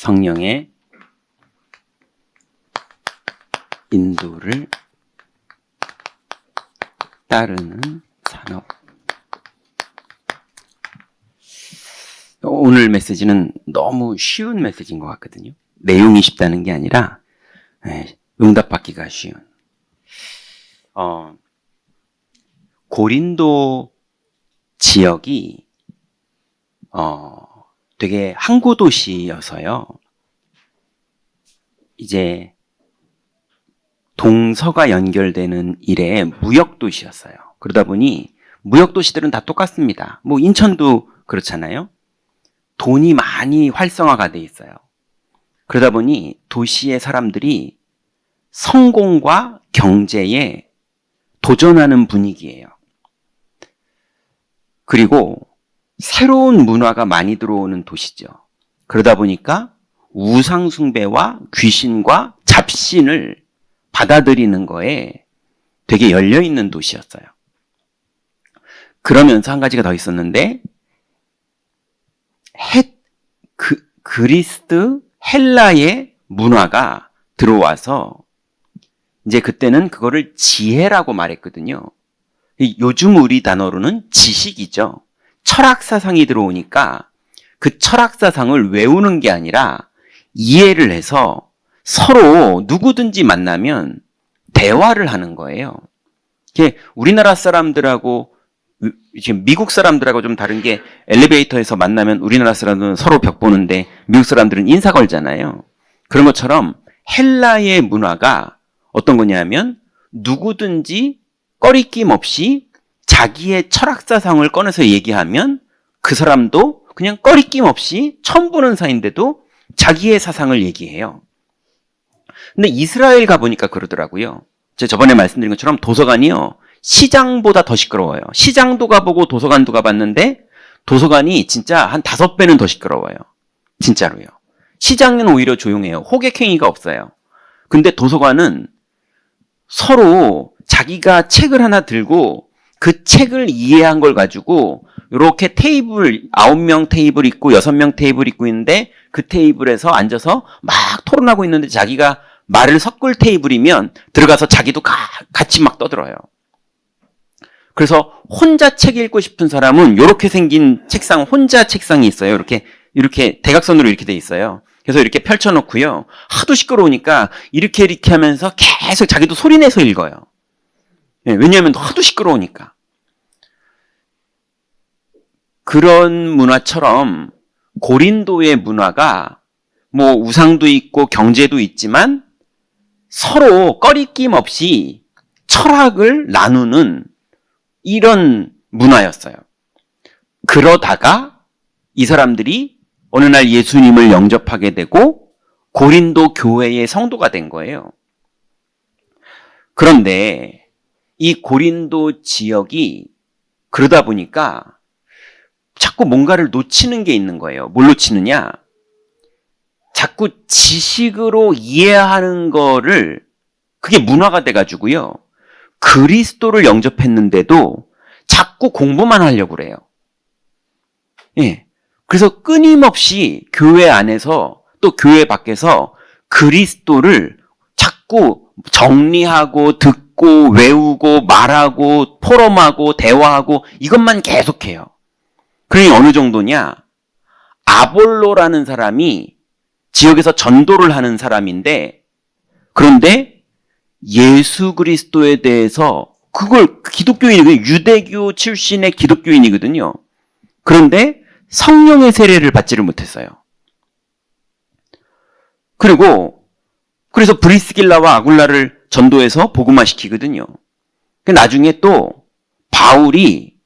성령의 인도를 따르는 산업. 오늘 메시지는 너무 쉬운 메시지인 것 같거든요. 내용이 쉽다는 게 아니라 응답받기가 쉬운. 고린도 지역이 되게 항구 도시여서요. 이제 동서가 연결되는 일에 무역 도시였어요. 그러다 보니 무역 도시들은 다 똑같습니다. 뭐 인천도 그렇잖아요. 돈이 많이 활성화가 돼 있어요. 그러다 보니 도시의 사람들이 성공과 경제에 도전하는 분위기예요. 그리고 새로운 문화가 많이 들어오는 도시죠. 그러다 보니까 우상 숭배와 귀신과 잡신을 받아들이는 거에 되게 열려있는 도시였어요. 그러면서 한 가지가 더 있었는데 그리스 헬라의 문화가 들어와서 이제 그때는 그거를 지혜라고 말했거든요. 요즘 우리 단어로는 지식이죠. 철학 사상이 들어오니까 그 철학 사상을 외우는 게 아니라 이해를 해서 서로 누구든지 만나면 대화를 하는 거예요. 우리나라 사람들하고 지금 미국 사람들하고 좀 다른 게 엘리베이터에서 만나면 우리나라 사람들은 서로 벽 보는데 미국 사람들은 인사 걸잖아요. 그런 것처럼 헬라의 문화가 어떤 거냐면 누구든지 꺼리낌 없이 자기의 철학 사상을 꺼내서 얘기하면 그 사람도 그냥 꺼리낌 없이 처음 보는 사이인데도 자기의 사상을 얘기해요. 근데 이스라엘 가보니까 그러더라고요. 제가 저번에 말씀드린 것처럼 도서관이요, 시장보다 더 시끄러워요. 시장도 가보고 도서관도 가봤는데 도서관이 진짜 한 5배는 더 시끄러워요. 진짜로요. 시장은 오히려 조용해요. 호객행위가 없어요. 근데 도서관은 서로 자기가 책을 하나 들고 그 책을 이해한 걸 가지고 이렇게 테이블 9명 테이블 있고 6명 테이블 있고 있는데 그 테이블에서 앉아서 막 토론하고 있는데 자기가 말을 섞을 테이블이면 들어가서 자기도 같이 막 떠들어요. 그래서 혼자 책 읽고 싶은 사람은 이렇게 생긴 책상, 혼자 책상이 있어요. 이렇게 대각선으로 이렇게 돼 있어요. 그래서 이렇게 펼쳐놓고요. 하도 시끄러우니까 이렇게 하면서 계속 자기도 소리내서 읽어요. 왜냐하면 하도 시끄러우니까. 그런 문화처럼 고린도의 문화가 뭐 우상도 있고 경제도 있지만 서로 꺼리낌 없이 철학을 나누는 이런 문화였어요. 그러다가 이 사람들이 어느 날 예수님을 영접하게 되고 고린도 교회의 성도가 된 거예요. 그런데 이 고린도 지역이 그러다 보니까 자꾸 뭔가를 놓치는 게 있는 거예요. 뭘 놓치느냐? 자꾸 지식으로 이해하는 거를, 그게 문화가 돼가지고요. 그리스도를 영접했는데도 자꾸 공부만 하려고 그래요. 그래서 끊임없이 교회 안에서 또 교회 밖에서 그리스도를 자꾸 정리하고 듣고 외우고 말하고 포럼하고 대화하고 이것만 계속해요. 그러니 어느 정도냐? 아볼로라는 사람이 지역에서 전도를 하는 사람인데, 그런데 예수 그리스도에 대해서 그걸 기독교인이거든요. 유대교 출신의 기독교인이거든요. 그런데 성령의 세례를 받지를 못했어요. 그래서 브리스길라와 아굴라를 전도해서 복음화시키거든요. 나중에 또 바울이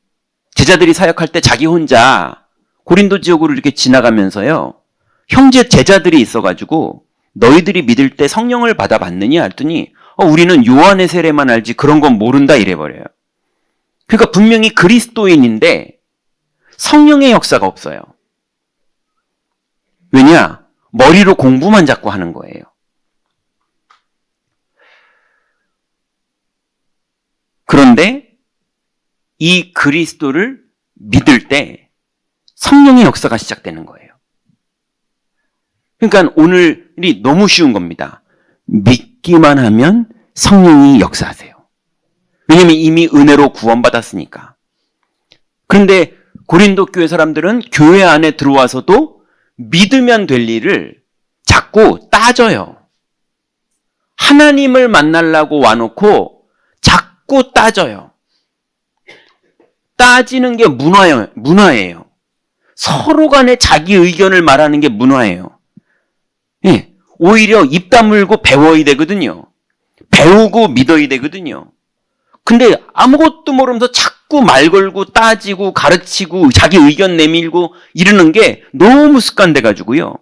제자들이 사역할 때 자기 혼자 고린도 지역으로 이렇게 지나가면서요, 형제 제자들이 있어가지고 너희들이 믿을 때 성령을 받아봤느냐 했더니 우리는 요한의 세례만 알지 그런 건 모른다 이래버려요. 그러니까 분명히 그리스도인인데 성령의 역사가 없어요. 왜냐? 머리로 공부만 자꾸 하는 거예요. 그런데 이 그리스도를 믿을 때 성령의 역사가 시작되는 거예요. 그러니까 오늘이 너무 쉬운 겁니다. 믿기만 하면 성령이 역사하세요. 왜냐하면 이미 은혜로 구원받았으니까. 그런데 고린도 교회 사람들은 교회 안에 들어와서도 믿으면 될 일을 자꾸 따져요. 하나님을 만나려고 와놓고 자꾸 따져요. 따지는 게 문화예요. 서로 간에 자기 의견을 말하는 게 문화예요. 예, 오히려 입 다물고 배워야 되거든요. 배우고 믿어야 되거든요. 근데 아무것도 모르면서 자꾸 말 걸고 따지고 가르치고 자기 의견 내밀고 이러는 게 너무 습관돼가지고요.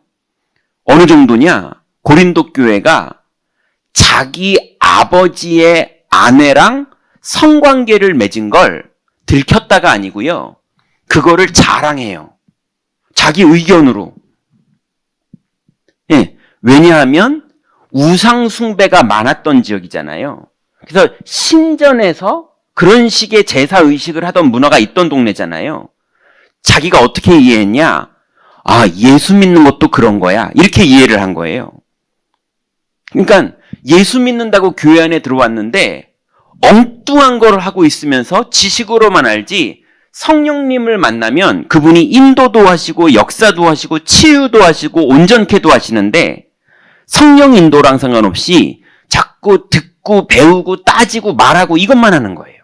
어느 정도냐? 고린도 교회가 자기 아버지의 아내랑 성관계를 맺은 걸 들켰다가 아니고요. 그거를 자랑해요. 자기 의견으로. 예, 왜냐하면 우상 숭배가 많았던 지역이잖아요. 그래서 신전에서 그런 식의 제사 의식을 하던 문화가 있던 동네잖아요. 자기가 어떻게 이해했냐? 아, 예수 믿는 것도 그런 거야. 이렇게 이해를 한 거예요. 그러니까 예수 믿는다고 교회 안에 들어왔는데 엉뚱한 걸 하고 있으면서 지식으로만 알지 성령님을 만나면 그분이 인도도 하시고 역사도 하시고 치유도 하시고 온전케도 하시는데 성령 인도랑 상관없이 자꾸 듣고 배우고 따지고 말하고 이것만 하는 거예요.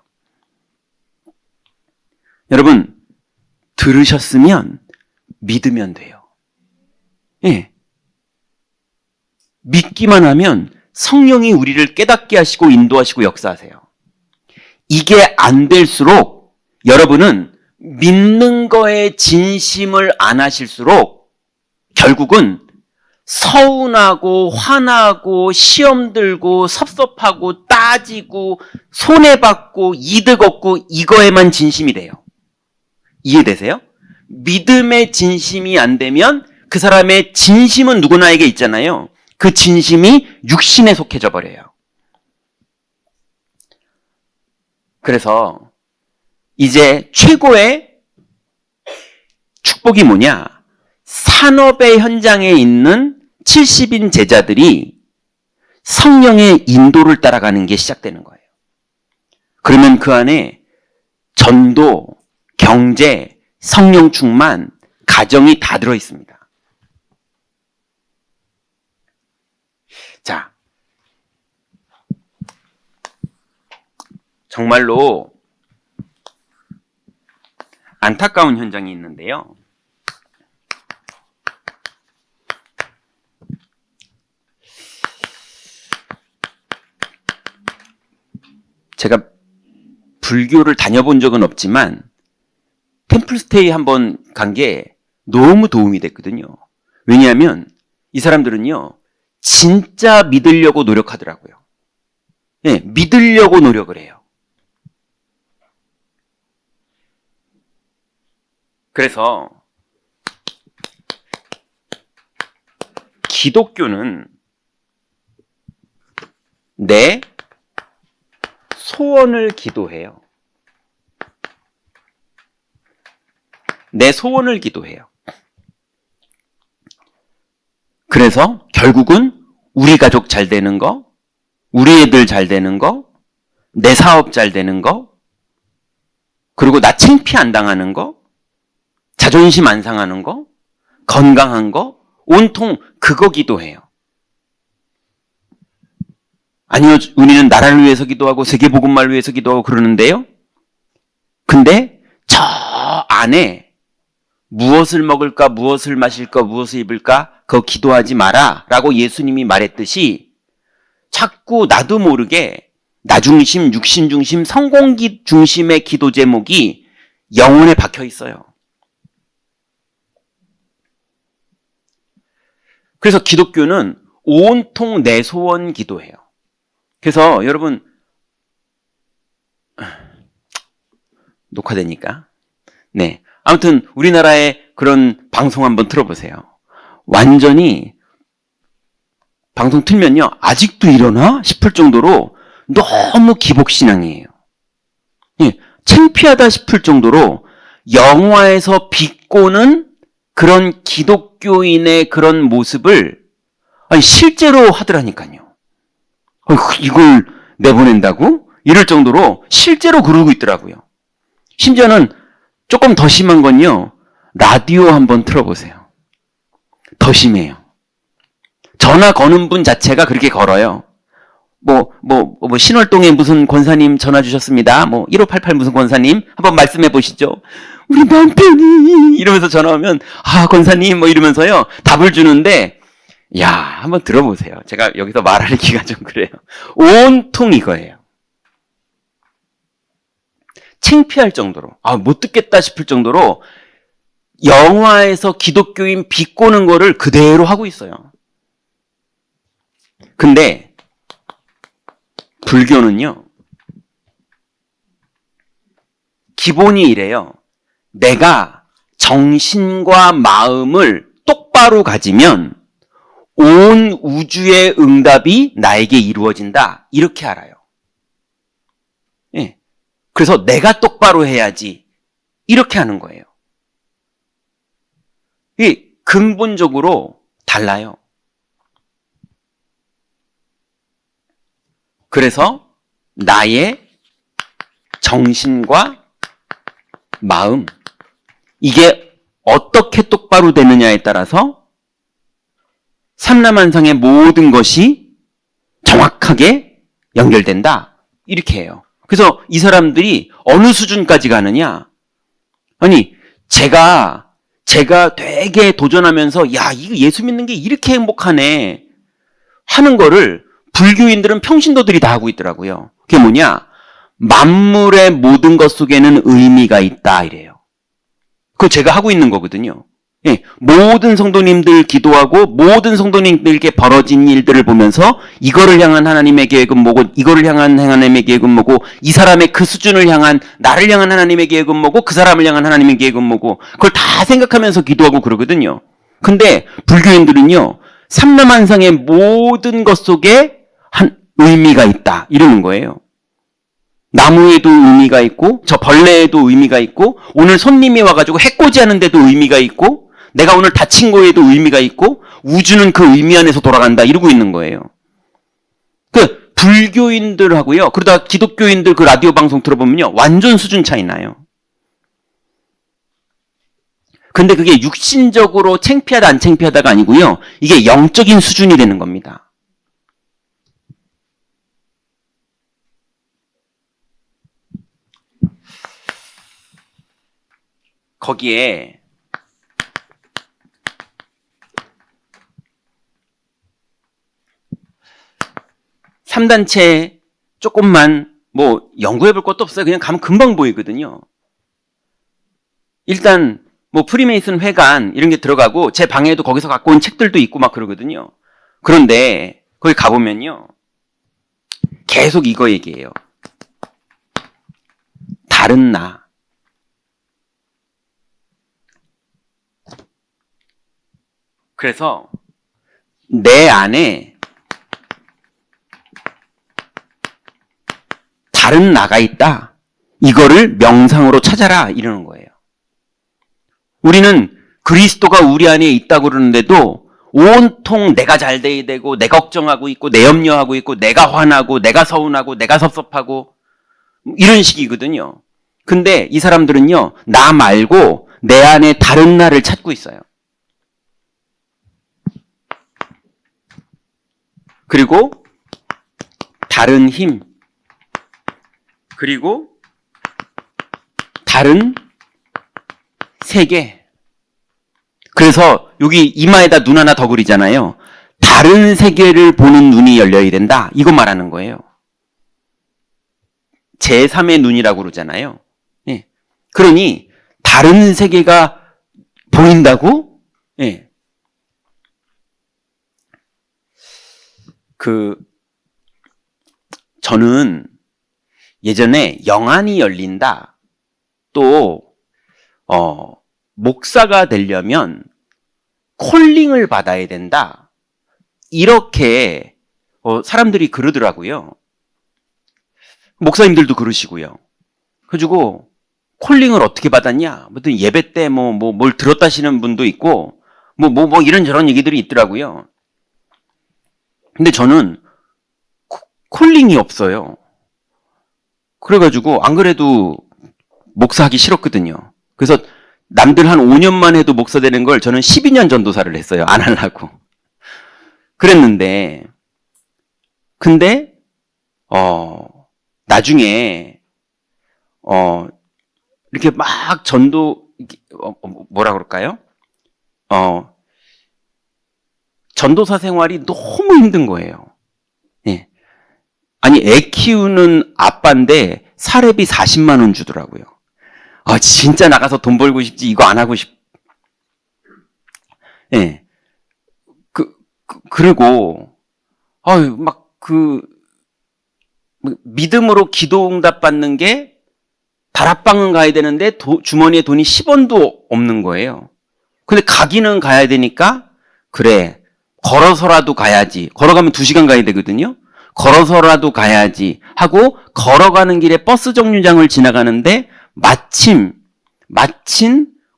여러분, 들으셨으면 믿으면 돼요. 예. 믿기만 하면 성령이 우리를 깨닫게 하시고 인도하시고 역사하세요. 이게 안 될수록 여러분은 믿는 거에 진심을 안 하실수록 결국은 서운하고 화나고 시험 들고 섭섭하고 따지고 손해받고 이득 얻고 이거에만 진심이 돼요. 이해되세요? 믿음의 진심이 안 되면 그 사람의 진심은 누구나에게 있잖아요. 그 진심이 육신에 속해져 버려요. 그래서 이제 최고의 축복이 뭐냐? 산업의 현장에 있는 70인 제자들이 성령의 인도를 따라가는 게 시작되는 거예요. 그러면 그 안에 전도, 경제, 성령 충만, 가정이 다 들어 있습니다. 자, 정말로 안타까운 현장이 있는데요. 제가 불교를 다녀본 적은 없지만 템플스테이 한번 간 게 너무 도움이 됐거든요. 왜냐하면 이 사람들은요, 진짜 믿으려고 노력하더라고요. 예, 믿으려고 노력을 해요. 그래서 기독교는 내 소원을 기도해요. 내 소원을 기도해요. 그래서 결국은 우리 가족 잘 되는 거, 우리 애들 잘 되는 거, 내 사업 잘 되는 거, 그리고 나 창피 안 당하는 거, 자존심 안 상하는 거, 건강한 거, 온통 그거 기도해요. 아니요, 우리는 나라를 위해서 기도하고 세계복음화를 위해서 기도하고 그러는데요. 근데 저 안에 무엇을 먹을까, 무엇을 마실까, 무엇을 입을까 그거 기도하지 마라 라고 예수님이 말했듯이 자꾸 나도 모르게 나 중심, 육신 중심, 성공 중심의 기도 제목이 영혼에 박혀 있어요. 그래서 기독교는 온통 내 소원 기도해요. 그래서 여러분 녹화되니까 네, 아무튼 우리나라의 그런 방송 한번 틀어보세요. 완전히 방송 틀면요, 아직도 이러나 싶을 정도로 너무 기복신앙이에요. 예, 창피하다 싶을 정도로 영화에서 비꼬는 그런 기독교인의 그런 모습을 아니 실제로 하더라니까요. 이걸 내보낸다고? 이럴 정도로 실제로 그러고 있더라고요. 심지어는 조금 더 심한 건요. 라디오 한번 틀어보세요. 더 심해요. 전화 거는 분 자체가 그렇게 걸어요. 신월동에 무슨 권사님 전화 주셨습니다. 1588 무슨 권사님 한번 말씀해 보시죠. 우리 남편이 이러면서 전화 오면 권사님 이러면서요. 답을 주는데 야, 한번 들어보세요. 제가 여기서 말하기가 좀 그래요. 온통 이거예요. 창피할 정도로 못 듣겠다 싶을 정도로 영화에서 기독교인 비꼬는 거를 그대로 하고 있어요. 근데 불교는요. 기본이 이래요. 내가 정신과 마음을 똑바로 가지면 온 우주의 응답이 나에게 이루어진다. 이렇게 알아요. 예. 그래서 내가 똑바로 해야지. 이렇게 하는 거예요. 이 근본적으로 달라요. 그래서 나의 정신과 마음, 이게 어떻게 똑바로 되느냐에 따라서 삼라만상의 모든 것이 정확하게 연결된다. 이렇게 해요. 그래서 이 사람들이 어느 수준까지 가느냐? 아니, 제가 되게 도전하면서 이거 예수 믿는 게 이렇게 행복하네 하는 거를 불교인들은 평신도들이 다 하고 있더라고요. 그게 뭐냐? 만물의 모든 것 속에는 의미가 있다 이래요. 그거 제가 하고 있는 거거든요. 예, 모든 성도님들 기도하고 모든 성도님들께 벌어진 일들을 보면서 이거를 향한 하나님의 계획은 뭐고 이거를 향한 하나님의 계획은 뭐고 이 사람의 그 수준을 향한 나를 향한 하나님의 계획은 뭐고 그 사람을 향한 하나님의 계획은 뭐고 그걸 다 생각하면서 기도하고 그러거든요. 근데 불교인들은요. 삼라만상의 모든 것 속에 한 의미가 있다 이러는 거예요. 나무에도 의미가 있고 저 벌레에도 의미가 있고 오늘 손님이 와가지고 해코지 하는데도 의미가 있고 내가 오늘 다친 거에도 의미가 있고 우주는 그 의미 안에서 돌아간다 이러고 있는 거예요. 그 불교인들하고요. 그러다 기독교인들 그 라디오 방송 들어보면요. 완전 수준 차이 나요. 근데 그게 육신적으로 창피하다 안 창피하다가 아니고요. 이게 영적인 수준이 되는 겁니다. 거기에 3단체 조금만 연구해 볼 것도 없어요. 그냥 가면 금방 보이거든요. 일단 프리메이슨 회관 이런 게 들어가고 제 방에도 거기서 갖고 온 책들도 있고 막 그러거든요. 그런데 거기 가보면요. 계속 이거 얘기해요. 다른 나. 그래서 내 안에 다른 나가 있다. 이거를 명상으로 찾아라 이러는 거예요. 우리는 그리스도가 우리 안에 있다고 그러는데도 온통 내가 잘 돼야 되고 내 걱정하고 있고 내 염려하고 있고 내가 화나고 내가 서운하고 내가 섭섭하고 이런 식이거든요. 근데 이 사람들은요. 나 말고 내 안에 다른 나를 찾고 있어요. 그리고 다른 힘 그리고 다른 세계. 그래서 여기 이마에다 눈 하나 더 그리잖아요. 다른 세계를 보는 눈이 열려야 된다. 이거 말하는 거예요. 제3의 눈이라고 그러잖아요. 예. 그러니 다른 세계가 보인다고? 예. 저는 예전에 영안이 열린다. 또 목사가 되려면 콜링을 받아야 된다. 이렇게 사람들이 그러더라고요. 목사님들도 그러시고요. 그래가지고 콜링을 어떻게 받았냐? 무슨 예배 때 뭘 들었다시는 분도 있고, 이런저런 얘기들이 있더라고요. 근데 저는 콜링이 없어요. 그래가지고, 안 그래도 목사하기 싫었거든요. 그래서 남들 한 5년만 해도 목사 되는 걸 저는 12년 전도사를 했어요. 안 하려고. 그랬는데, 근데, 나중에, 이렇게 막 뭐라 그럴까요? 전도사 생활이 너무 힘든 거예요. 예. 아니, 애 키우는 아빠인데 사례비 40만 원 주더라고요. 진짜 나가서 돈 벌고 싶지, 이거 안 하고 예. 그리고, 믿음으로 기도 응답 받는 게 다락방은 가야 되는데 주머니에 돈이 10원도 없는 거예요. 근데 가기는 가야 되니까, 그래, 걸어서라도 가야지. 걸어가면 2시간 가야 되거든요. 걸어서라도 가야지 하고 걸어가는 길에 버스 정류장을 지나가는데 마침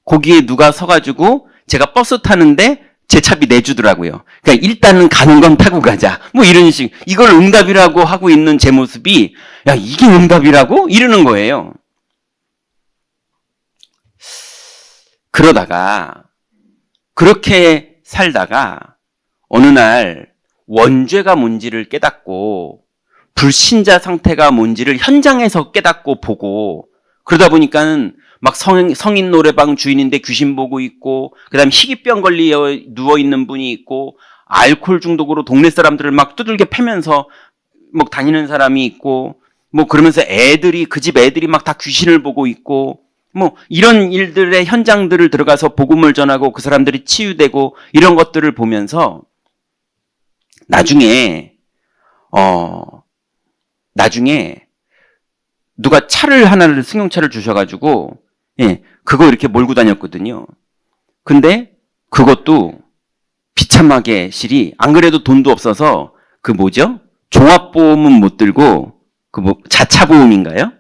거기에 누가 서가지고 제가 버스 타는데 제 차비 내주더라고요. 그러니까 일단은 가는 건 타고 가자. 이런 식. 이걸 응답이라고 하고 있는 제 모습이, 야, 이게 응답이라고? 이러는 거예요. 그러다가, 그렇게 살다가, 어느 날 원죄가 뭔지를 깨닫고, 불신자 상태가 뭔지를 현장에서 깨닫고 보고, 그러다 보니까는 막 성인 노래방 주인인데 귀신 보고 있고, 그 다음에 희귀병 걸려 누워있는 분이 있고, 알코올 중독으로 동네 사람들을 막 두들겨 패면서 다니는 사람이 있고, 그러면서 그 집 애들이 막 다 귀신을 보고 있고, 이런 일들의 현장들을 들어가서 복음을 전하고 그 사람들이 치유되고 이런 것들을 보면서 나중에 누가 차를 승용차를 주셔가지고, 예, 그거 이렇게 몰고 다녔거든요. 근데 그것도 비참하게 실이, 안 그래도 돈도 없어서 종합보험은 못 들고, 자차보험인가요?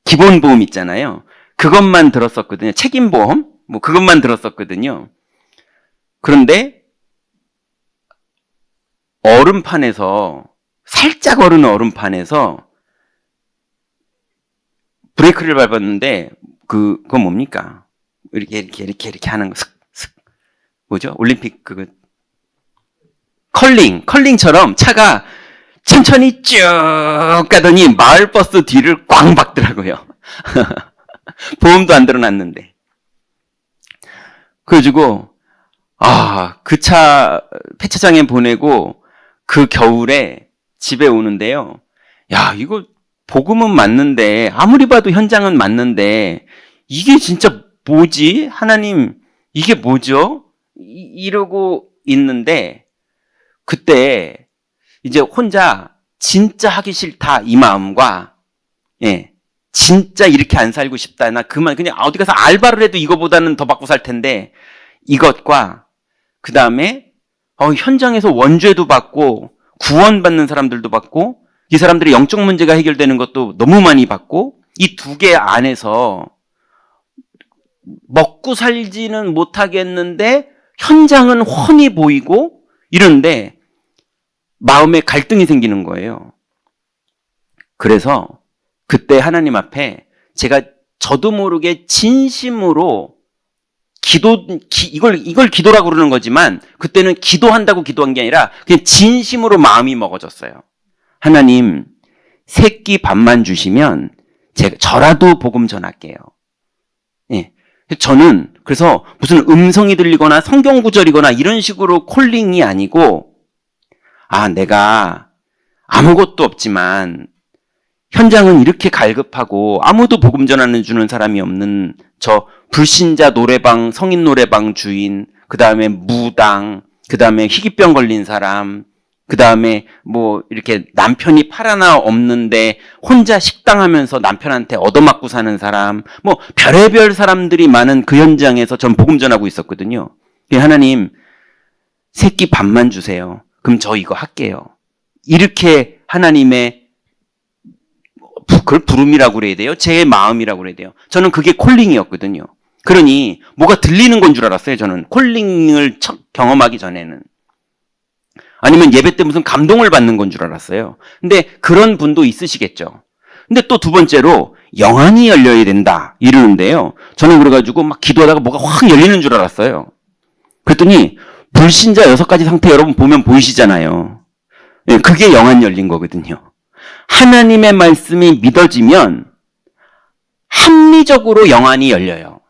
기본보험 있잖아요. 그것만 들었었거든요. 책임보험? 그것만 들었었거든요. 그런데 살짝 얼은 얼음판에서 브레이크를 밟았는데, 그건 뭡니까? 이렇게 하는 거, 올림픽, 컬링처럼 차가 천천히 쭉 가더니 마을버스 뒤를 꽝 박더라고요. 보험도 안 들어놨는데. 그래가지고, 그 차 폐차장에 보내고, 그 겨울에 집에 오는데요. 야, 이거, 복음은 맞는데, 아무리 봐도 현장은 맞는데, 이게 진짜 뭐지? 하나님, 이게 뭐죠? 이러고 있는데, 그때, 이제 혼자, 진짜 하기 싫다, 이 마음과, 예, 진짜 이렇게 안 살고 싶다, 나 그냥 어디 가서 알바를 해도 이거보다는 더 받고 살 텐데, 이것과, 그 다음에, 현장에서 원죄도 받고, 구원받는 사람들도 받고, 이 사람들의 영적 문제가 해결되는 것도 너무 많이 받고, 이 두 개 안에서 먹고 살지는 못하겠는데 현장은 훤히 보이고 이런데 마음에 갈등이 생기는 거예요. 그래서 그때 하나님 앞에 제가 저도 모르게 진심으로 이걸 기도라고 그러는 거지만 그때는 기도한다고 기도한 게 아니라 그냥 진심으로 마음이 먹어졌어요. 하나님, 새끼 밥만 주시면 저라도 복음 전할게요. 예. 저는 그래서 무슨 음성이 들리거나 성경 구절이거나 이런 식으로 콜링이 아니고, 내가 아무것도 없지만 현장은 이렇게 갈급하고 아무도 복음 전하는 주는 사람이 없는 저 불신자 노래방, 성인 노래방 주인, 그 다음에 무당, 그 다음에 희귀병 걸린 사람, 그 다음에 이렇게 남편이 팔 하나 없는데 혼자 식당하면서 남편한테 얻어맞고 사는 사람, 별의별 사람들이 많은 그 현장에서 전 복음 전하고 있었거든요. 하나님, 새끼 밥만 주세요. 그럼 저 이거 할게요. 이렇게 하나님의 그걸 부름이라고 그래야 돼요? 제 마음이라고 그래야 돼요? 저는 그게 콜링이었거든요. 그러니 뭐가 들리는 건 줄 알았어요. 저는 콜링을 경험하기 전에는. 아니면 예배 때 무슨 감동을 받는 건 줄 알았어요. 근데 그런 분도 있으시겠죠. 근데 또 두 번째로 영안이 열려야 된다 이러는데요. 저는 그래가지고 막 기도하다가 뭐가 확 열리는 줄 알았어요. 그랬더니 불신자 6가지 상태 여러분 보면 보이시잖아요. 예, 그게 영안 열린 거거든요. 하나님의 말씀이 믿어지면 합리적으로 영안이 열려요.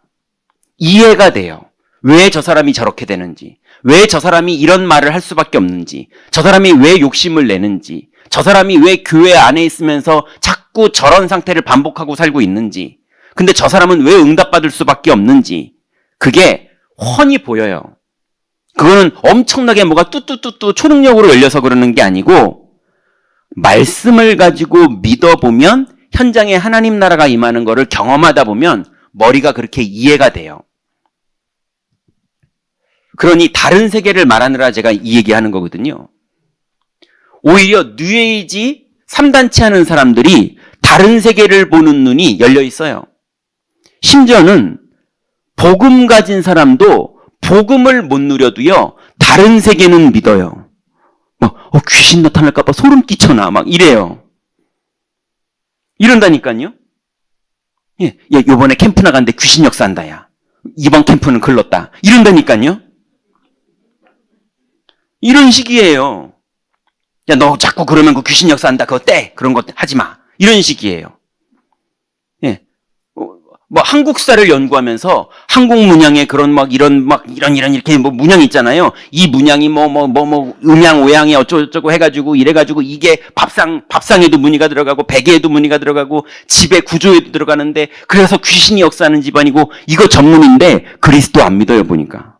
이해가 돼요. 왜 저 사람이 저렇게 되는지, 왜 저 사람이 이런 말을 할 수밖에 없는지, 저 사람이 왜 욕심을 내는지, 저 사람이 왜 교회 안에 있으면서 자꾸 저런 상태를 반복하고 살고 있는지, 근데 저 사람은 왜 응답받을 수밖에 없는지, 그게 훤히 보여요. 그거는 엄청나게 뭐가 뚜뚜뚜뚜 초능력으로 열려서 그러는 게 아니고, 말씀을 가지고 믿어보면 현장에 하나님 나라가 임하는 거를 경험하다 보면 머리가 그렇게 이해가 돼요. 그러니 다른 세계를 말하느라 제가 이 얘기하는 거거든요. 오히려 뉴에이지 3단체 하는 사람들이 다른 세계를 보는 눈이 열려 있어요. 심지어는 복음 가진 사람도 복음을 못 누려도요, 다른 세계는 믿어요. 귀신 나타날까봐 소름 끼쳐나 막 이래요. 이런다니까요. 예, 요번에 캠프 나갔는데 귀신 역사한다, 야. 이번 캠프는 글렀다. 이런다니까요. 이런 식이에요. 야, 너 자꾸 그러면 그 귀신 역사한다. 그거 떼. 그런 거 하지 마. 이런 식이에요. 예. 뭐 한국사를 연구하면서 한국 문양의 그런 이런 이렇게 뭐 문양 있잖아요. 이 문양이 음양 오양이 어쩌고저쩌고 해가지고 이래가지고 이게 밥상에도 무늬가 들어가고 베개에도 무늬가 들어가고 집의 구조에도 들어가는데 그래서 귀신이 역사하는 집안이고 이거 전문인데 그리스도 안 믿어요 보니까.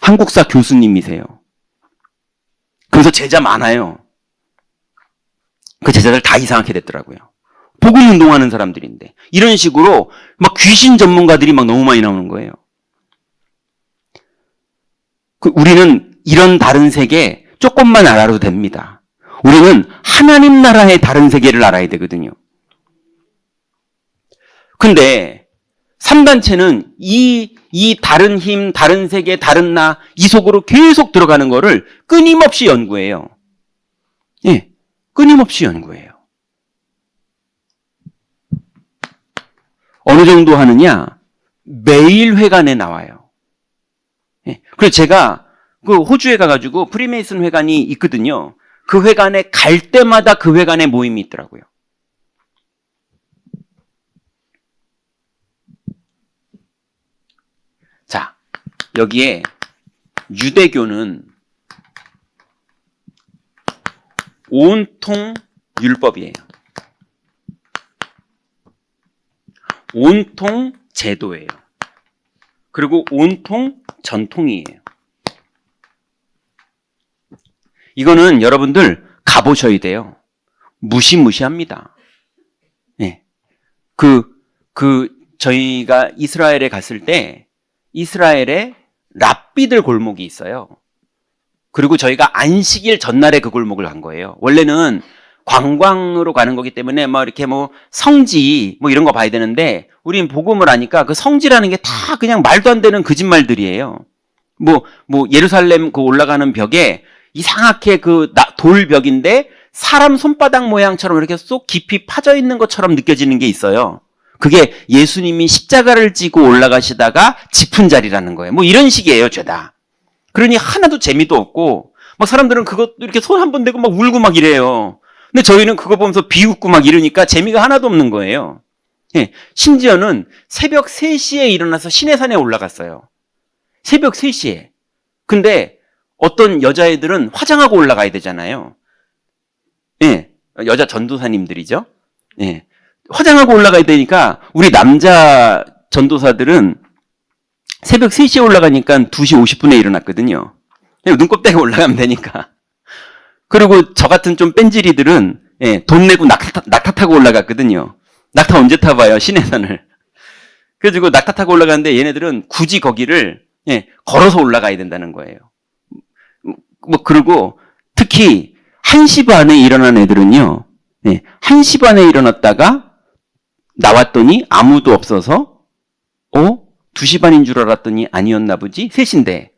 한국사 교수님이세요. 그래서 제자 많아요. 그 제자들 다 이상하게 됐더라고요. 복음 운동하는 사람들인데 이런 식으로 막 귀신 전문가들이 막 너무 많이 나오는 거예요. 우리는 이런 다른 세계 조금만 알아도 됩니다. 우리는 하나님 나라의 다른 세계를 알아야 되거든요. 근데 3단체는 이 다른 힘, 다른 세계, 다른 나, 이 속으로 계속 들어가는 거를 끊임없이 연구해요. 예, 끊임없이 연구해요. 어느 정도 하느냐? 매일 회관에 나와요. 예, 그래서 제가 그 호주에 가가지고 프리메이슨 회관이 있거든요. 그 회관에 갈 때마다 그 회관에 모임이 있더라고요. 자, 여기에 유대교는 온통 율법이에요. 온통 제도예요. 그리고 온통 전통이에요. 이거는 여러분들 가보셔야 돼요. 무시무시합니다. 예. 저희가 이스라엘에 갔을 때 이스라엘에 랍비들 골목이 있어요. 그리고 저희가 안식일 전날에 그 골목을 간 거예요. 원래는 관광으로 가는 거기 때문에 이렇게 성지 이런 거 봐야 되는데 우린 복음을 하니까 그 성지라는 게 다 그냥 말도 안 되는 거짓말들이에요. 예루살렘 그 올라가는 벽에 이상하게 그 돌벽인데 사람 손바닥 모양처럼 이렇게 쏙 깊이 파져 있는 것처럼 느껴지는 게 있어요. 그게 예수님이 십자가를 지고 올라가시다가 짚은 자리라는 거예요. 이런 식이에요, 죄다. 그러니 하나도 재미도 없고, 사람들은 그것도 이렇게 손 한 번 대고 울고 이래요. 근데 저희는 그거 보면서 비웃고 이러니까 재미가 하나도 없는 거예요. 예, 심지어는 새벽 3시에 일어나서 시내산에 올라갔어요. 새벽 3시에. 근데 어떤 여자애들은 화장하고 올라가야 되잖아요. 예, 여자 전도사님들이죠. 예. 화장하고 올라가야 되니까 우리 남자 전도사들은 새벽 3시에 올라가니까 2시 50분에 일어났거든요. 눈곱 떼고 올라가면 되니까. 그리고 저 같은 좀 뺀질이들은 돈 내고 낙타 타고 올라갔거든요. 낙타 언제 타봐요, 시내산을. 그래가지고 낙타 타고 올라가는데 얘네들은 굳이 거기를 걸어서 올라가야 된다는 거예요. 그리고 특히 1시 반에 일어난 애들은요. 예, 1시 반에 일어났다가 나왔더니 아무도 없어서 2시 반인 줄 알았더니 아니었나 보지? 3시인데.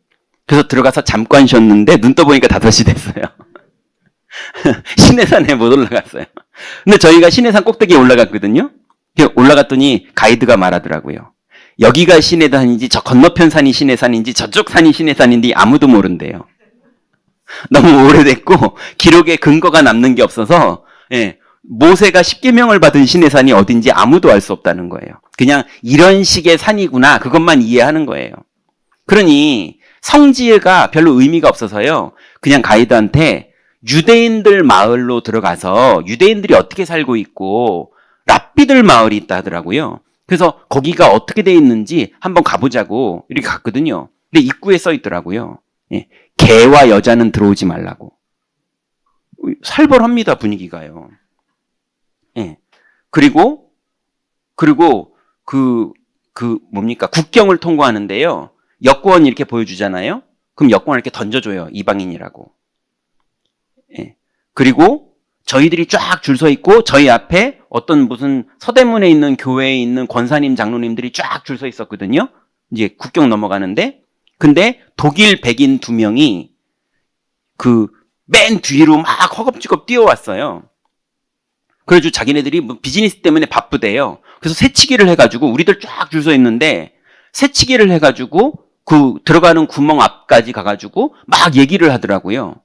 그래서 들어가서 잠깐 쉬었는데 눈 떠보니까 5시 됐어요. 신해산에 못 올라갔어요. 근데 저희가 신해산 꼭대기에 올라갔거든요. 올라갔더니 가이드가 말하더라고요. 여기가 신해산인지 저 건너편 산이 신해산인지 저쪽 산이 신해산인지 아무도 모른대요. 너무 오래됐고 기록에 근거가 남는 게 없어서 예, 모세가 10계명을 받은 신해산이 어딘지 아무도 알 수 없다는 거예요. 그냥 이런 식의 산이구나 그것만 이해하는 거예요. 그러니 성지가 별로 의미가 없어서요. 그냥 가이드한테 유대인들 마을로 들어가서 유대인들이 어떻게 살고 있고 랍비들 마을이 있다 하더라고요. 그래서 거기가 어떻게 돼 있는지 한번 가보자고 이렇게 갔거든요. 근데 입구에 써 있더라고요. 예, 개와 여자는 들어오지 말라고. 살벌합니다, 분위기가요. 예. 그리고 뭡니까? 국경을 통과하는데요. 여권 이렇게 보여주잖아요. 그럼 여권을 이렇게 던져줘요. 이방인이라고. 예. 그리고 저희들이 쫙 줄 서 있고 저희 앞에 어떤 무슨 서대문에 있는 교회에 있는 권사님, 장로님들이 쫙 줄 서 있었거든요. 이제 국경 넘어가는데 근데 독일 백인 2명이 맨 뒤로 막 허겁지겁 뛰어왔어요. 그래가지고 자기네들이 뭐 비즈니스 때문에 바쁘대요. 그래서 새치기를 해가지고 우리들 쫙 줄 서 있는데 새치기를 해가지고 들어가는 구멍 앞까지 가가지고 막 얘기를 하더라고요.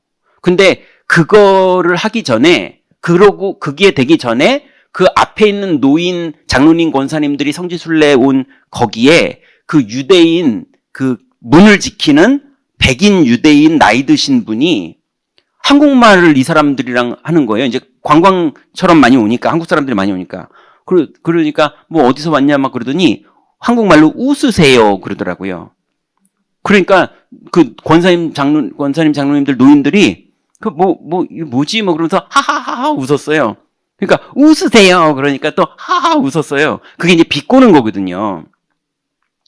근데 그거를 하기 전에 그게 되기 전에 그 앞에 있는 노인, 장로님, 권사님들이 성지순례 온 거기에 그 유대인 문을 지키는 백인 유대인 나이 드신 분이 한국말을 이 사람들이랑 하는 거예요. 이제 관광처럼 많이 오니까, 한국 사람들이 많이 오니까. 그러니까 뭐 어디서 왔냐 막 그러더니 한국말로 웃으세요 그러더라고요. 그러니까 그 권사님, 장로님들, 노인들이 이게 뭐지? 그러면서 하하하하 웃었어요. 그러니까 웃으세요. 그러니까 또 하하 웃었어요. 그게 이제 비꼬는 거거든요.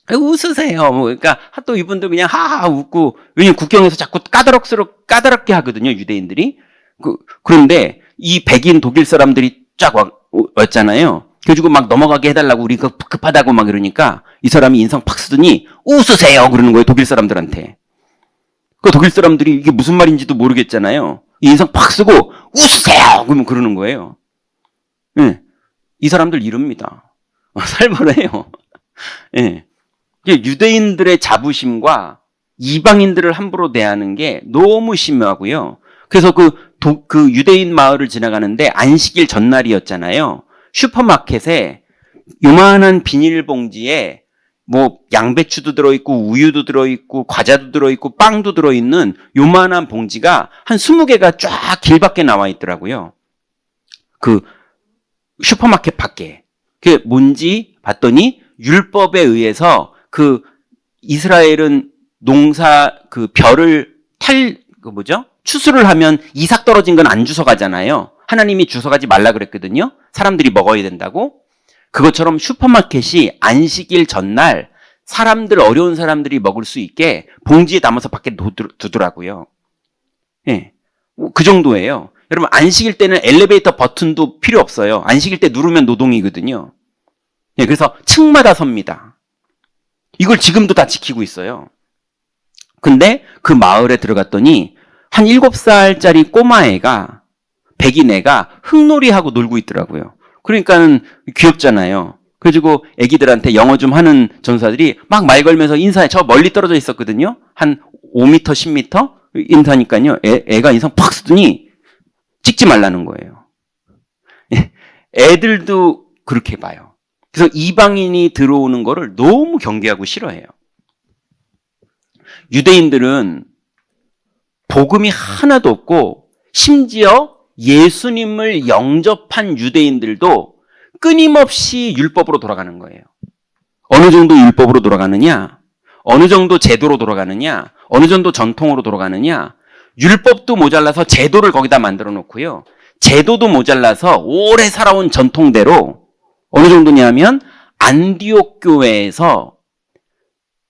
웃으세요. 그러니까 또 이분들 그냥 하하 웃고, 왜냐면 국경에서 자꾸 까다롭게 하거든요, 유대인들이. 그런데 이 백인 독일 사람들이 쫙 왔잖아요. 그래가지고 막 넘어가게 해달라고 우리가 급하다고 막 이러니까 이 사람이 인상 팍 쓰더니 웃으세요. 그러는 거예요, 독일 사람들한테. 그 독일 사람들이 이게 무슨 말인지도 모르겠잖아요. 인상 팍 쓰고 웃으세요. 그러면 그러는 거예요. 예. 이 사람들 이럽니다. 살벌해요. 예. 유대인들의 자부심과 이방인들을 함부로 대하는 게 너무 심하고요. 그래서 그 유대인 마을을 지나가는데 안식일 전날이었잖아요. 슈퍼마켓에 요만한 비닐봉지에 뭐 양배추도 들어있고 우유도 들어있고 과자도 들어있고 빵도 들어있는 요만한 봉지가 한 20개가 쫙 길밖에 나와 있더라고요. 그 슈퍼마켓 밖에. 그게 뭔지 봤더니 율법에 의해서 이스라엘은 농사 벼를 추수를 하면 이삭 떨어진 건 안 주워가잖아요. 하나님이 주워가지 말라 그랬거든요. 사람들이 먹어야 된다고. 그것처럼 슈퍼마켓이 안식일 전날 어려운 사람들이 먹을 수 있게 봉지에 담아서 밖에 두더라고요. 예. 그 정도예요. 여러분, 안식일 때는 엘리베이터 버튼도 필요 없어요. 안식일 때 누르면 노동이거든요. 예, 그래서 층마다 섭니다. 이걸 지금도 다 지키고 있어요. 근데 그 마을에 들어갔더니 한 7살짜리 꼬마애가, 백인 애가 흙놀이하고 놀고 있더라고요. 그러니까는 귀엽잖아요. 그래가지고 애기들한테 영어 좀 하는 전사들이 막 말 걸면서 인사해. 저 멀리 떨어져 있었거든요. 한 5m, 10m 인사니까요. 애가 인상 팍 쓰더니 찍지 말라는 거예요. 애들도 그렇게 봐요. 그래서 이방인이 들어오는 거를 너무 경계하고 싫어해요. 유대인들은 복음이 하나도 없고 심지어 예수님을 영접한 유대인들도 끊임없이 율법으로 돌아가는 거예요. 어느 정도 율법으로 돌아가느냐? 어느 정도 제도로 돌아가느냐? 어느 정도 전통으로 돌아가느냐? 율법도 모자라서 제도를 거기다 만들어 놓고요. 제도도 모자라서 오래 살아온 전통대로 어느 정도냐면 안디옥 교회에서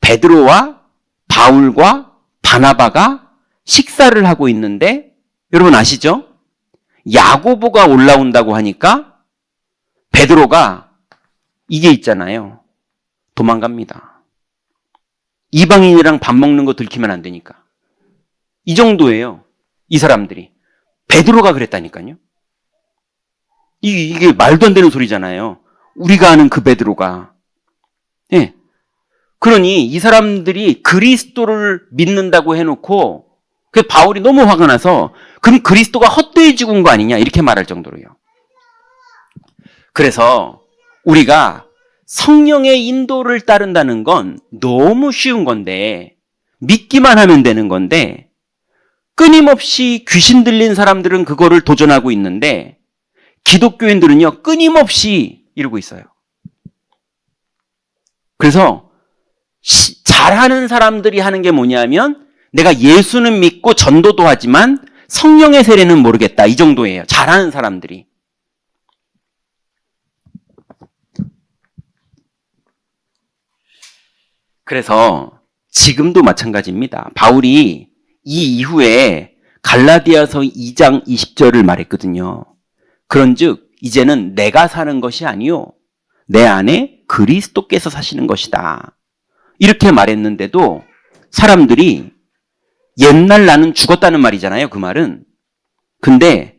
베드로와 바울과 바나바가 식사를 하고 있는데 여러분 아시죠? 야고보가 올라온다고 하니까 베드로가 이게 있잖아요. 도망갑니다. 이방인이랑 밥 먹는 거 들키면 안 되니까. 이 정도예요. 이 사람들이. 베드로가 그랬다니까요. 이게 말도 안 되는 소리잖아요. 우리가 아는 그 베드로가. 예. 그러니 이 사람들이 그리스도를 믿는다고 해놓고 그 바울이 너무 화가 나서 그럼 그리스도가 헛되이 죽은 거 아니냐 이렇게 말할 정도로요. 그래서 우리가 성령의 인도를 따른다는 건 너무 쉬운 건데 믿기만 하면 되는 건데 끊임없이 귀신 들린 사람들은 그거를 도전하고 있는데 기독교인들은요 끊임없이 이러고 있어요. 그래서 잘하는 사람들이 하는 게 뭐냐면 내가 예수는 믿고 전도도 하지만 성령의 세례는 모르겠다 이 정도예요. 잘하는 사람들이. 그래서 지금도 마찬가지입니다. 바울이 이 이후에 갈라디아서 2장 20절을 말했거든요. 그런즉 이제는 내가 사는 것이 아니요 내 안에 그리스도께서 사시는 것이다. 이렇게 말했는데도 사람들이 옛날 나는 죽었다는 말이잖아요. 그 말은. 근데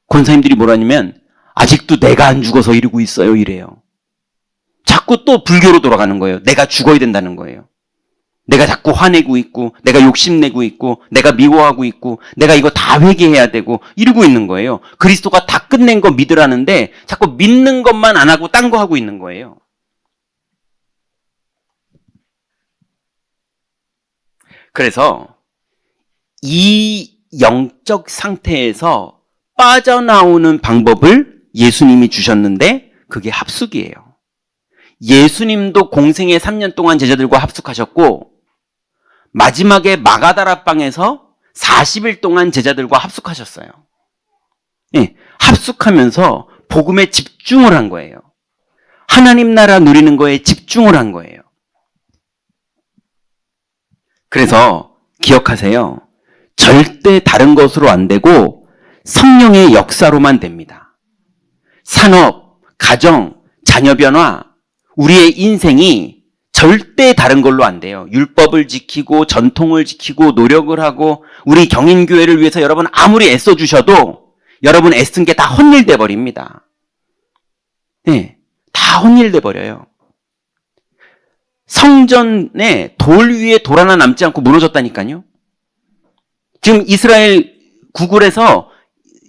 권사님들이 뭐라냐면 아직도 내가 안 죽어서 이러고 있어요. 이래요. 자꾸 또 불교로 돌아가는 거예요. 내가 죽어야 된다는 거예요. 내가 자꾸 화내고 있고 내가 욕심내고 있고 내가 미워하고 있고 내가 이거 다 회개해야 되고 이러고 있는 거예요. 그리스도가 다 끝낸 거 믿으라는데 자꾸 믿는 것만 안 하고 딴 거 하고 있는 거예요. 그래서 이 영적 상태에서 빠져나오는 방법을 예수님이 주셨는데 그게 합숙이에요. 예수님도 공생애 3년 동안 제자들과 합숙하셨고 마지막에 마가다라방에서 40일 동안 제자들과 합숙하셨어요. 예, 합숙하면서 복음에 집중을 한 거예요. 하나님 나라 누리는 거에 집중을 한 거예요. 그래서 기억하세요. 절대 다른 것으로 안 되고 성령의 역사로만 됩니다. 산업, 가정, 자녀 변화, 우리의 인생이 절대 다른 걸로 안 돼요. 율법을 지키고 전통을 지키고 노력을 하고 우리 경인교회를 위해서 여러분 아무리 애써주셔도 여러분 애쓴 게 다 헛일돼 버립니다. 네, 다 헛일돼 버려요. 성전에 돌 위에 돌 하나 남지 않고 무너졌다니까요. 지금 이스라엘 구글에서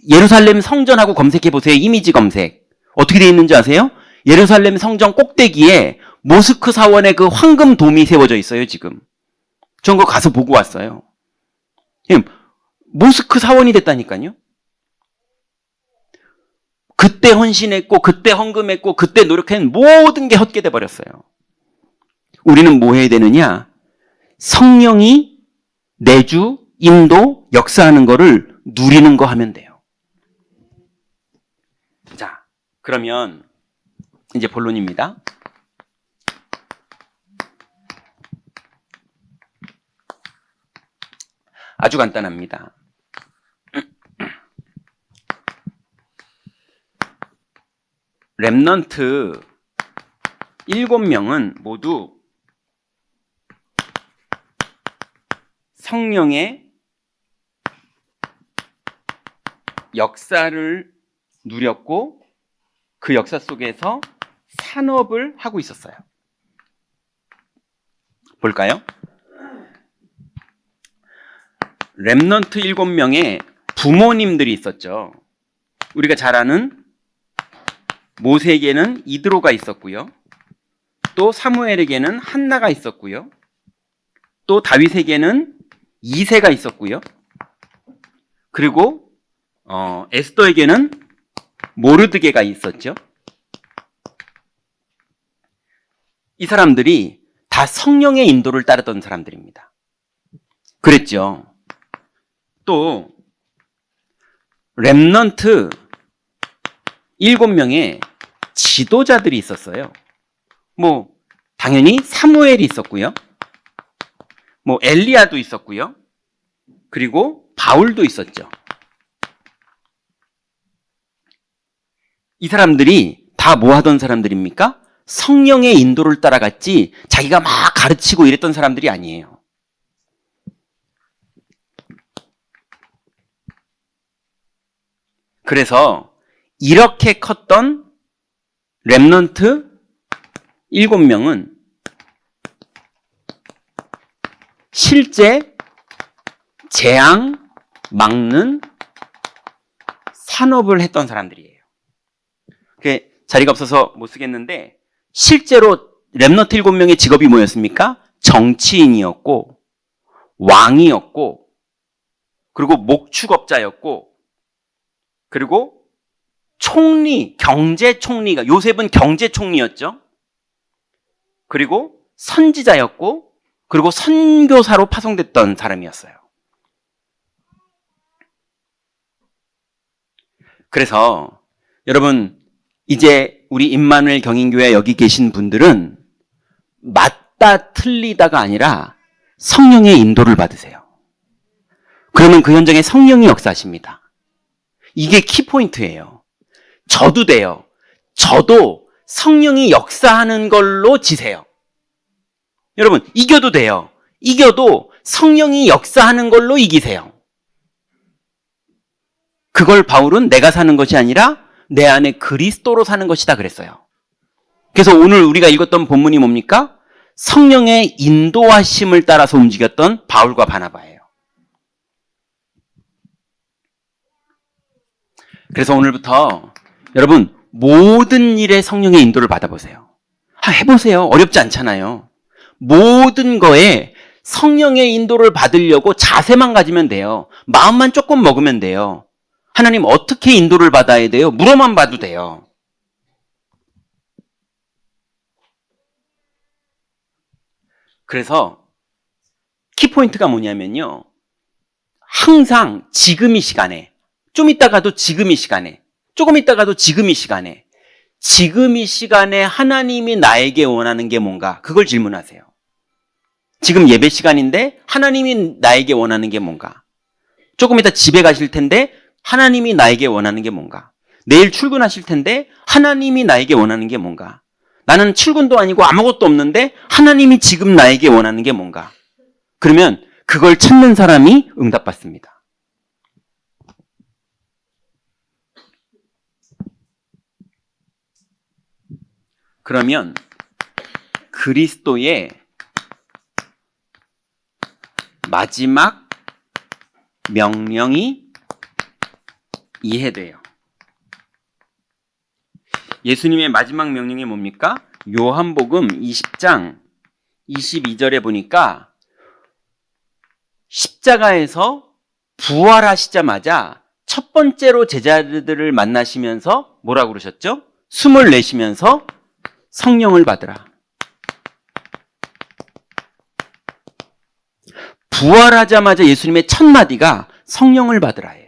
예루살렘 성전하고 검색해 보세요. 이미지 검색. 어떻게 되어 있는지 아세요? 예루살렘 성전 꼭대기에 모스크 사원의 그 황금 돔이 세워져 있어요, 지금. 전 그거 가서 보고 왔어요. 모스크 사원이 됐다니까요. 그때 헌신했고, 그때 헌금했고, 그때 노력한 모든 게 헛게 돼버렸어요. 우리는 뭐 해야 되느냐? 성령이 내주, 인도, 역사하는 거를 누리는 거 하면 돼요. 자, 그러면 이제 본론입니다. 아주 간단합니다. 렘넌트 7명은 모두 성령의 역사를 누렸고 그 역사 속에서 산업을 하고 있었어요. 볼까요? 렘넌트 7명의 부모님들이 있었죠. 우리가 잘 아는 모세에게는 이드로가 있었고요. 또 사무엘에게는 한나가 있었고요. 또 다윗에게는 이새가 있었고요. 그리고 에스더에게는 모르드게가 있었죠. 이 사람들이 다 성령의 인도를 따르던 사람들입니다. 그랬죠. 또 렘넌트 7명의 지도자들이 있었어요. 뭐 당연히 사무엘이 있었고요. 뭐 엘리야도 있었고요. 그리고 바울도 있었죠. 이 사람들이 다 뭐 하던 사람들입니까? 성령의 인도를 따라갔지 자기가 막 가르치고 이랬던 사람들이 아니에요. 그래서 이렇게 컸던 렘넌트 7명은 실제 재앙 막는 산업을 했던 사람들이에요. 자리가 없어서 못 쓰겠는데 실제로 렘넌트 7명의 직업이 뭐였습니까? 정치인이었고 왕이었고 그리고 목축업자였고 그리고 총리, 경제총리가 요셉은 경제총리였죠. 그리고 선지자였고 그리고 선교사로 파송됐던 사람이었어요. 그래서 여러분 이제 우리 임마누엘 경인교회 여기 계신 분들은 맞다 틀리다가 아니라 성령의 인도를 받으세요. 그러면 그 현장에 성령이 역사하십니다. 이게 키포인트예요. 저도 돼요. 저도 성령이 역사하는 걸로 지세요. 여러분 이겨도 돼요. 이겨도 성령이 역사하는 걸로 이기세요. 그걸 바울은 내가 사는 것이 아니라 내 안에 그리스도로 사는 것이다 그랬어요. 그래서 오늘 우리가 읽었던 본문이 뭡니까? 성령의 인도하심을 따라서 움직였던 바울과 바나바예요. 그래서 오늘부터 여러분 모든 일에 성령의 인도를 받아보세요. 해보세요. 어렵지 않잖아요. 모든 거에 성령의 인도를 받으려고 자세만 가지면 돼요. 마음만 조금 먹으면 돼요. 하나님 어떻게 인도를 받아야 돼요? 물어만 봐도 돼요. 그래서 키포인트가 뭐냐면요. 항상 지금 이 시간에 좀 있다가도 지금 이 시간에 조금 있다가도 지금 이 시간에 지금 이 시간에 하나님이 나에게 원하는 게 뭔가 그걸 질문하세요. 지금 예배 시간인데 하나님이 나에게 원하는 게 뭔가 조금 이따 집에 가실 텐데 하나님이 나에게 원하는 게 뭔가 내일 출근하실 텐데 하나님이 나에게 원하는 게 뭔가 나는 출근도 아니고 아무것도 없는데 하나님이 지금 나에게 원하는 게 뭔가 그러면 그걸 찾는 사람이 응답받습니다. 그러면 그리스도의 마지막 명령이 이해돼요. 예수님의 마지막 명령이 뭡니까? 요한복음 20장 22절에 보니까 십자가에서 부활하시자마자 첫 번째로 제자들을 만나시면서 뭐라고 그러셨죠? 숨을 내쉬면서 성령을 받으라. 부활하자마자 예수님의 첫 마디가 성령을 받으라예요.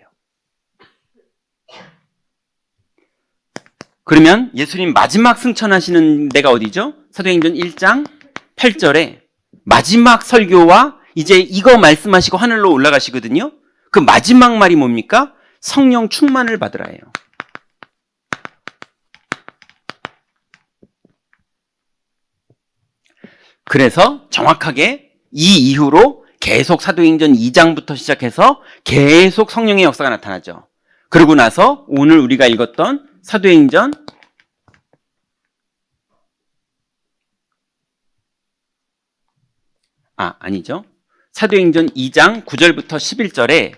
그러면 예수님 마지막 승천하시는 데가 어디죠? 사도행전 1장 8절에 마지막 설교와 이제 이거 말씀하시고 하늘로 올라가시거든요. 그 마지막 말이 뭡니까? 성령 충만을 받으라예요. 그래서 정확하게 이 이후로 계속 사도행전 2장부터 시작해서 계속 성령의 역사가 나타나죠. 그러고 나서 오늘 우리가 읽었던 사도행전 아니죠. 사도행전 2장 9절부터 11절에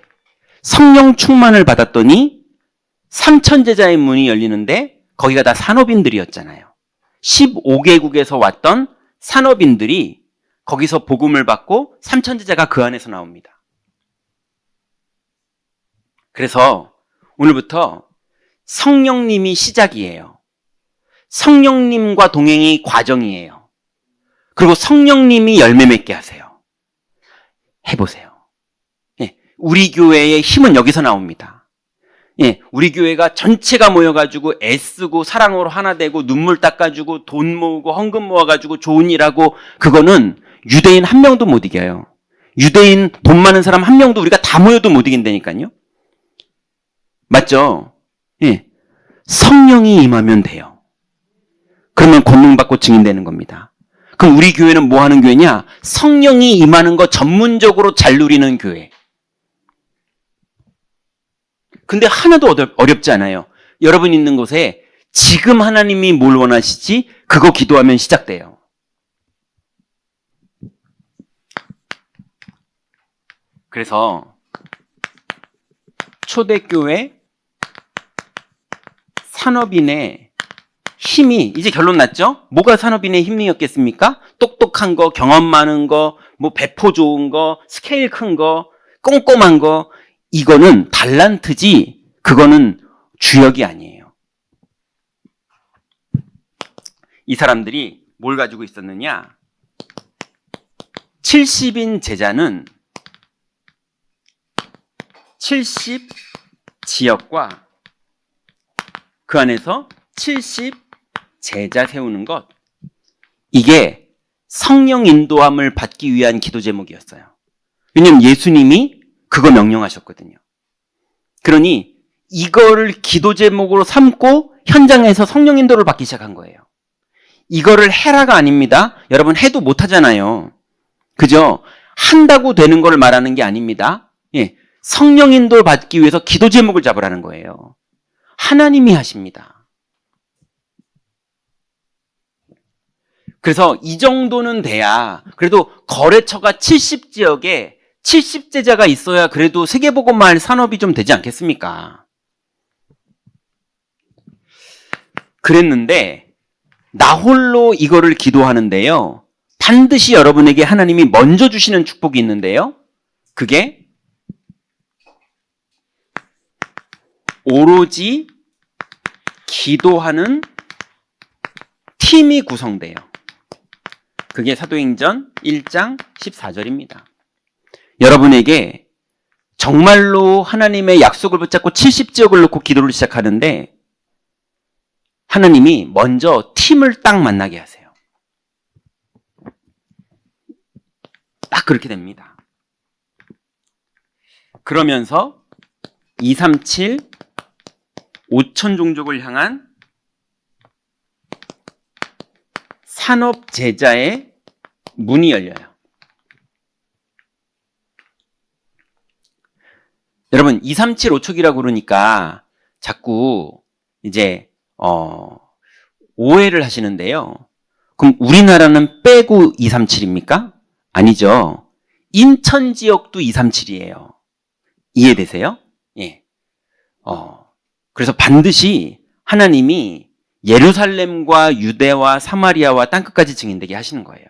성령 충만을 받았더니 3천 제자의 문이 열리는데 거기가 다 산업인들이었잖아요. 15개국에서 왔던 산업인들이 거기서 복음을 받고 3천 제자가 그 안에서 나옵니다. 그래서 오늘부터 성령님이 시작이에요. 성령님과 동행이 과정이에요. 그리고 성령님이 열매 맺게 하세요. 해보세요. 예, 우리 교회의 힘은 여기서 나옵니다. 예, 우리 교회가 전체가 모여가지고 애쓰고 사랑으로 하나 되고 눈물 닦아주고 돈 모으고 헌금 모아가지고 좋은 일하고 그거는 유대인 한 명도 못 이겨요. 유대인 돈 많은 사람 한 명도 우리가 다 모여도 못 이긴다니까요. 맞죠? 예. 성령이 임하면 돼요. 그러면 권능받고 증인되는 겁니다. 그럼 우리 교회는 뭐 하는 교회냐? 성령이 임하는 거 전문적으로 잘 누리는 교회. 근데 하나도 어렵지 않아요. 여러분 있는 곳에 지금 하나님이 뭘 원하시지? 그거 기도하면 시작돼요. 그래서 초대교회 산업인의 힘이 이제 결론 났죠? 뭐가 산업인의 힘이었겠습니까? 똑똑한 거, 경험 많은 거, 뭐 배포 좋은 거, 스케일 큰 거, 꼼꼼한 거, 이거는 달란트지 그거는 주역이 아니에요. 이 사람들이 뭘 가지고 있었느냐? 70인 제자는 70 지역과 그 안에서 70 제자 세우는 것, 이게 성령 인도함을 받기 위한 기도 제목이었어요. 왜냐하면 예수님이 그거 명령하셨거든요. 그러니 이거를 기도 제목으로 삼고 현장에서 성령 인도를 받기 시작한 거예요. 이거를 해라가 아닙니다. 여러분 해도 못하잖아요. 그죠? 한다고 되는 걸 말하는 게 아닙니다. 예, 성령 인도를 받기 위해서 기도 제목을 잡으라는 거예요. 하나님이 하십니다. 그래서 이 정도는 돼야, 그래도 거래처가 70지역에 70제자가 있어야 그래도 세계보고마을 산업이 좀 되지 않겠습니까? 그랬는데 나 홀로 이거를 기도하는데요, 반드시 여러분에게 하나님이 먼저 주시는 축복이 있는데요, 그게 오로지 기도하는 팀이 구성돼요. 그게 사도행전 1장 14절입니다. 여러분에게 정말로 하나님의 약속을 붙잡고 70지역을 놓고 기도를 시작하는데 하나님이 먼저 팀을 딱 만나게 하세요. 딱 그렇게 됩니다. 그러면서 237 5천 종족을 향한 산업 제자의 문이 열려요. 여러분 237 5척이라고 그러니까 자꾸 이제 오해를 하시는데요. 그럼 우리나라는 빼고 237입니까? 아니죠. 인천 지역도 237이에요. 이해되세요? 예. 그래서 반드시 하나님이 예루살렘과 유대와 사마리아와 땅끝까지 증인되게 하시는 거예요.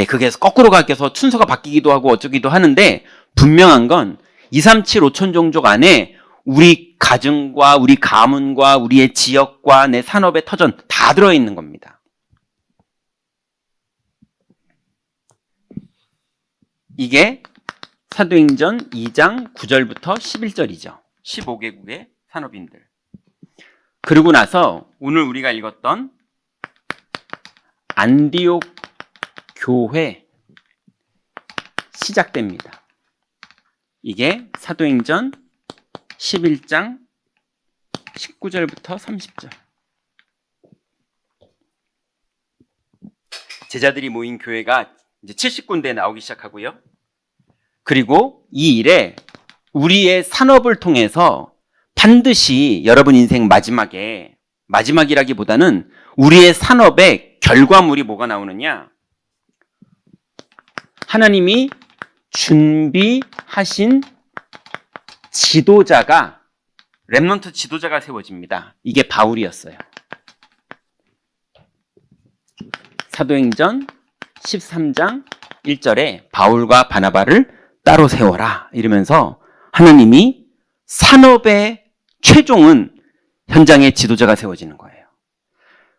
그게 거꾸로 가서 순서가 바뀌기도 하고 어쩌기도 하는데 분명한 건 237 5천 종족 안에 우리 가정과 우리 가문과 우리의 지역과 내 산업의 터전 다 들어있는 겁니다. 이게 사도행전 2장 9절부터 11절이죠. 15개국의 산업인들. 그리고 나서 오늘 우리가 읽었던 안디옥 교회 시작됩니다. 이게 사도행전 11장 19절부터 30절. 제자들이 모인 교회가 이제 70군데에 나오기 시작하고요. 그리고 이 일에 우리의 산업을 통해서 반드시 여러분 인생 마지막이라기보다는 우리의 산업의 결과물이 뭐가 나오느냐? 하나님이 준비하신 지도자가, 렘넌트 지도자가 세워집니다. 이게 바울이었어요. 사도행전 13장 1절에 바울과 바나바를 따로 세워라 이러면서 하나님이 산업의 최종은 현장의 지도자가 세워지는 거예요.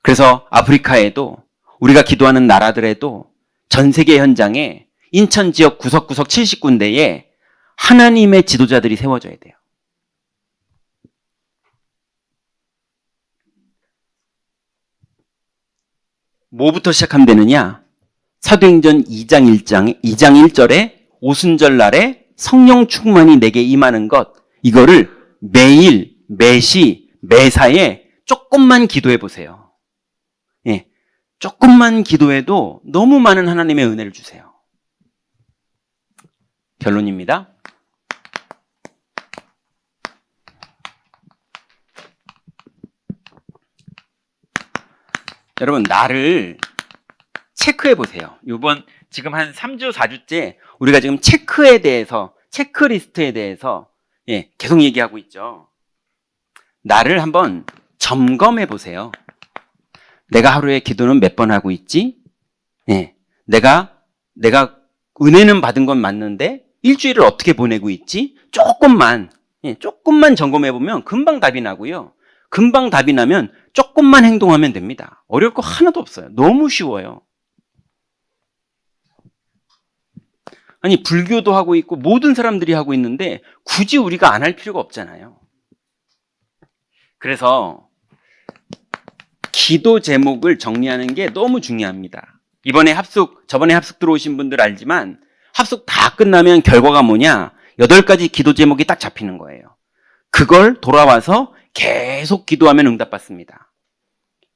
그래서 아프리카에도 우리가 기도하는 나라들에도 전 세계 현장에 인천 지역 구석구석 70군데에 하나님의 지도자들이 세워져야 돼요. 뭐부터 시작하면 되느냐? 사도행전 2장 1절에 오순절 날에 성령 충만이 내게 임하는 것, 이거를 매일, 매시, 매사에 조금만 기도해 보세요. 예, 조금만 기도해도 너무 많은 하나님의 은혜를 주세요. 결론입니다. 여러분, 나를 체크해 보세요. 이번 지금 한 3주, 4주째 우리가 지금 체크에 대해서, 체크리스트에 대해서 계속 얘기하고 있죠. 나를 한번 점검해 보세요. 내가 하루에 기도는 몇 번 하고 있지? 내가 은혜는 받은 건 맞는데 일주일을 어떻게 보내고 있지? 조금만 점검해 보면 금방 답이 나고요. 금방 답이 나면 조금만 행동하면 됩니다. 어려울 거 하나도 없어요. 너무 쉬워요. 아니, 불교도 하고 있고 모든 사람들이 하고 있는데 굳이 우리가 안 할 필요가 없잖아요. 그래서 기도 제목을 정리하는 게 너무 중요합니다. 저번에 합숙 들어오신 분들 알지만 합숙 다 끝나면 결과가 뭐냐? 8가지 기도 제목이 딱 잡히는 거예요. 그걸 돌아와서 계속 기도하면 응답받습니다.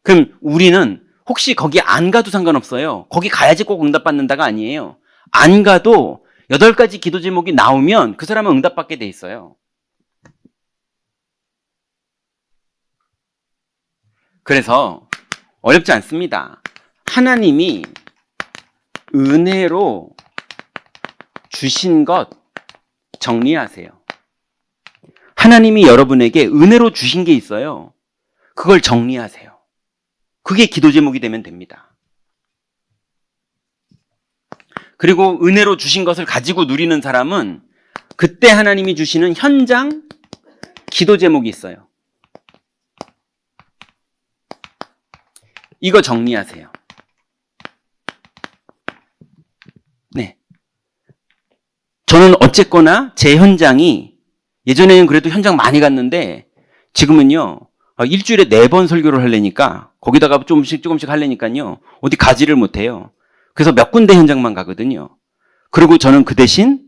그럼 우리는 혹시 거기 안 가도 상관없어요. 거기 가야지 꼭 응답받는다가 아니에요. 안 가도 8가지 기도 제목이 나오면 그 사람은 응답받게 돼 있어요. 그래서 어렵지 않습니다. 하나님이 은혜로 주신 것 정리하세요. 하나님이 여러분에게 은혜로 주신 게 있어요. 그걸 정리하세요. 그게 기도 제목이 되면 됩니다. 그리고 은혜로 주신 것을 가지고 누리는 사람은 그때 하나님이 주시는 현장 기도 제목이 있어요. 이거 정리하세요. 네. 저는 어쨌거나 제 현장이 예전에는 그래도 현장 많이 갔는데 지금은요, 일주일에 4번 설교를 하려니까 거기다가 조금씩 하려니까요, 어디 가지를 못해요. 그래서 몇 군데 현장만 가거든요. 그리고 저는 그 대신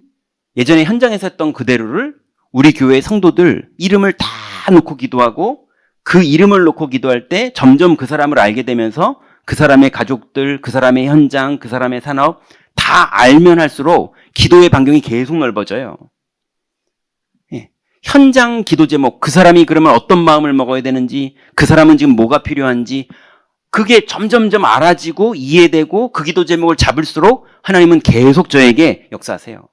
예전에 현장에서 했던 그대로를 우리 교회 성도들 이름을 다 놓고 기도하고 그 이름을 놓고 기도할 때 점점 그 사람을 알게 되면서 그 사람의 가족들, 그 사람의 현장, 그 사람의 산업 다 알면 할수록 기도의 반경이 계속 넓어져요. 현장 기도 제목, 그 사람이 그러면 어떤 마음을 먹어야 되는지, 그 사람은 지금 뭐가 필요한지, 그게 점점점 알아지고 이해되고 그 기도 제목을 잡을수록 하나님은 계속 저에게 역사하세요.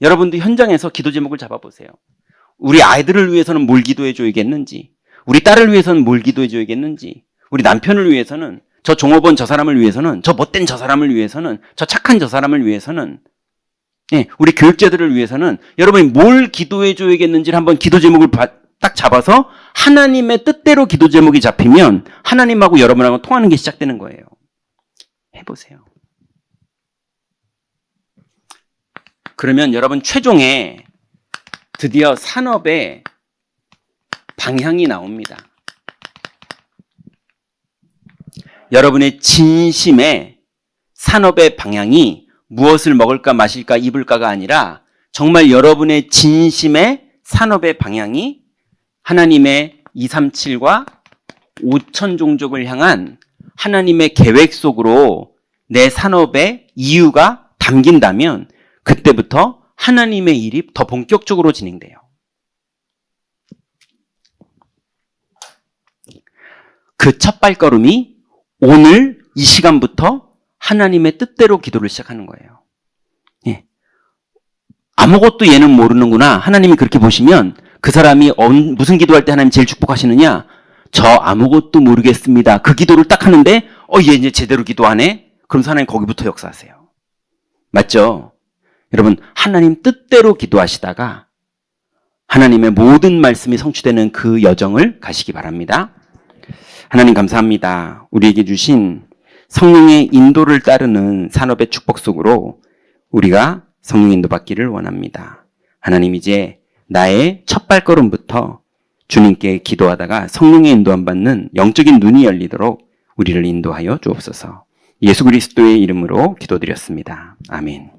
여러분도 현장에서 기도 제목을 잡아보세요. 우리 아이들을 위해서는 뭘 기도해 줘야겠는지, 우리 딸을 위해서는 뭘 기도해 줘야겠는지, 우리 남편을 위해서는, 저 종업원 저 사람을 위해서는, 저 못된 저 사람을 위해서는, 저 착한 저 사람을 위해서는, 우리 교육자들을 위해서는 여러분이 뭘 기도해 줘야겠는지를 한번 기도 제목을 딱 잡아서 하나님의 뜻대로 기도 제목이 잡히면 하나님하고 여러분하고 통하는 게 시작되는 거예요. 해보세요. 그러면 여러분 최종에 드디어 산업의 방향이 나옵니다. 여러분의 진심의 산업의 방향이 무엇을 먹을까 마실까 입을까가 아니라 정말 여러분의 진심의 산업의 방향이 하나님의 237과 5천 종족을 향한 하나님의 계획 속으로 내 산업의 이유가 담긴다면 그때부터 하나님의 일이 더 본격적으로 진행돼요. 그 첫 발걸음이 오늘 이 시간부터 하나님의 뜻대로 기도를 시작하는 거예요. 아무것도 얘는 모르는구나. 하나님이 그렇게 보시면 그 사람이 무슨 기도할 때 하나님 제일 축복하시느냐? 저 아무것도 모르겠습니다. 그 기도를 딱 하는데 얘 이제 제대로 기도하네? 그럼 하나님 거기부터 역사하세요. 맞죠? 여러분, 하나님 뜻대로 기도하시다가 하나님의 모든 말씀이 성취되는 그 여정을 가시기 바랍니다. 하나님 감사합니다. 우리에게 주신 성령의 인도를 따르는 산업의 축복 속으로 우리가 성령 인도 받기를 원합니다. 하나님, 이제 나의 첫 발걸음부터 주님께 기도하다가 성령의 인도함 받는 영적인 눈이 열리도록 우리를 인도하여 주옵소서. 예수 그리스도의 이름으로 기도드렸습니다. 아멘.